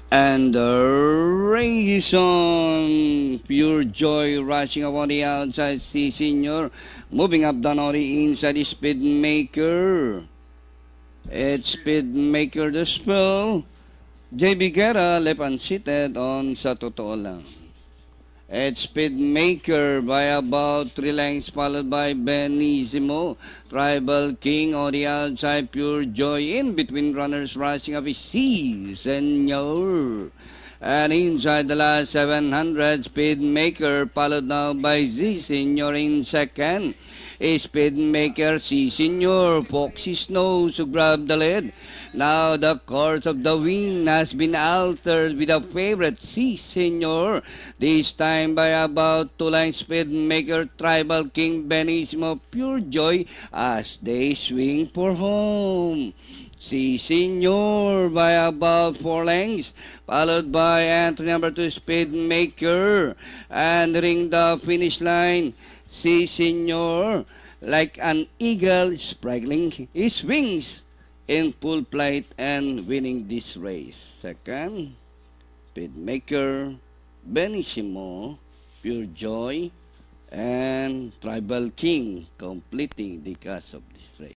And the race on. Pure Joy rushing upon the outside. C Senior moving up down on the inside. The Speedmaker. It's Speedmaker the spell. JB Guerra left unseated on sa totoo lang. It's Speedmaker by about 3 lengths, followed by Benissimo. Tribal King on the outside, Pure Joy in between runners, rushing up is C Senor. And inside the last 700, Speedmaker, followed now by Z Senor in second. A Speedmaker, C Senor, Foxy Snow to grab the lead. Now the course of the wind has been altered with a favorite C Senor. This time by about 2 lengths, Speedmaker, Tribal King, Benissimo, Pure Joy as they swing for home. C Senor by about 4 lengths, followed by entry number 2, Speedmaker, and ring the finish line. C Senor, like an eagle spreading his wings in full flight and winning this race. Second, Speedmaker, Benissimo, Pure Joy, and Tribal King completing the cast of this race.